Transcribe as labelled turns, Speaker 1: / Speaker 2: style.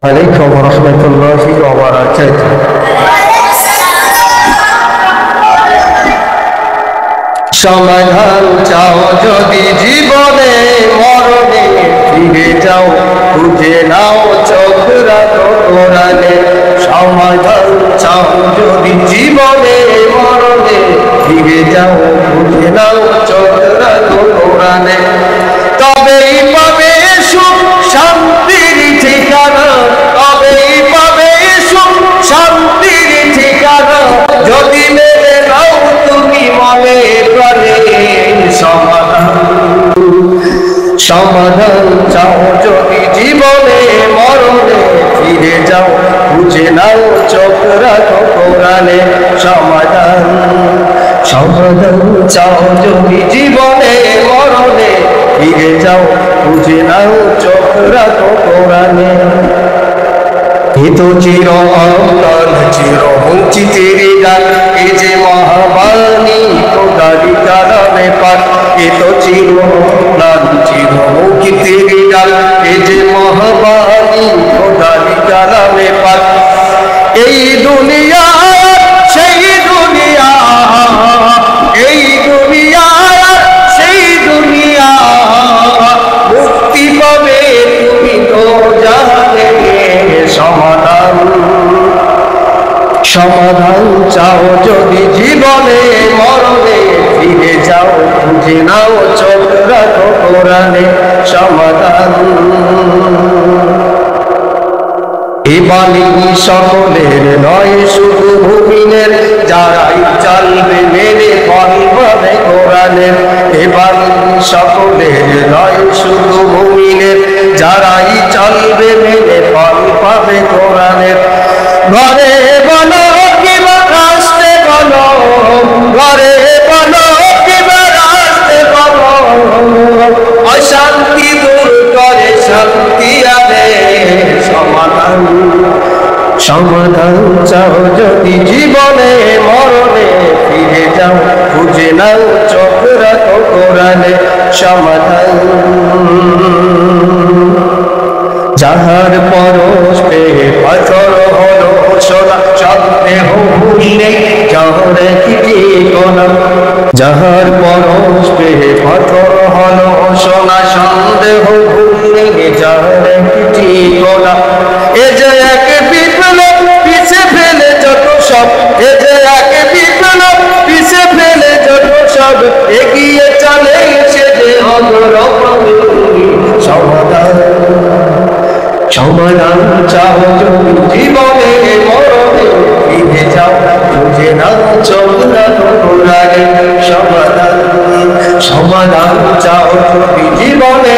Speaker 1: আলাইকুম ওয়া রাহমাতুল্লাহি ওয়া বারাকাতুহু। সমাধান চাও যদি জীবনে মরণে, ফিরে যাও খুঁজে নাও চোখ রাখো কোরআনে। সমাধান চাও যদি জীবনে মরণে, ফিরে যাও খুঁজে নাও চোখ রাখো কোরআনে। তবেই পাবে সুখ শান্তির ঠিকানা, তবেই পাবে সুখ শান্তির ঠিকানা, যদি মেনে নাও তুমি মনে প্রাণে। সমাধান চাও যদি জীবনে মরণে, ফিরে যাও খুঁজে নাও চোখ রাখো কোরআনে। সমাধান চাও যদি জীবনে মরণে, ফিরে যাও খুঁজে নাও চোখ রাখো কোরআনে। এ তো চির অম্লান চির বঞ্চিতের গান, এ যে মহাবাণী খোদারি কালামে পাক। এ তো চির অম্লান চির বঞ্চিতের গান, এ যে মহাবাণী খোদারি কালামে পাক। এই দুনিয়া সেই দুনিয়া, এই দুনিয়া সেই দুনিয়া, মুক্তি পাবে তুমি তো জানে। সমাধান চাও যদি জীবনে মরণে, ফিরে যাও খুঁজে নাও চোখ রাখো কোরআনে। সমাধান এ বাণী সকলের নয় শুধু মুমিনের, যারাই চলবে মেনে ফল পাবে কোরআনের। এ বাণী সকলের নয় শুধু মুমিনের, যারাই চলবে মেনে ফল পাবে কোরআনের। ঘরে বলো কিবা রাস্তে বলো, ঘরে বলো কিবা রাস্তে বলো, অশান্তি দূর করে শান্তি আনে। সমাধান চাও যদি জীবনে মরণে, ফিরে যাও খুঁজে নাও চোখ রাখো কোরআনে। সমাধান যাহার পরশ পেয়ে পাথর হলো সোনা, সন্দেহ ভুলে যাহার কি ঠিকানা। যাহার পরশ পেয়ে পাথর হলো সোনা, সন্দেহ ভুলে যাহার কি ঠিকানা। এ যে এক বিপ্লব পিছে ফেলে যত সব, এ যে এক বিপ্লব পিছে ফেলে যত সব, এগিয়ে চলে সে যে অগ্রগতি। সমাধান চাও যদি জীবনে মরণে, ফিরে যাও খুঁজে নাও চোখ রাখো কোরআনে। সমাধান চাও যদি জীবনে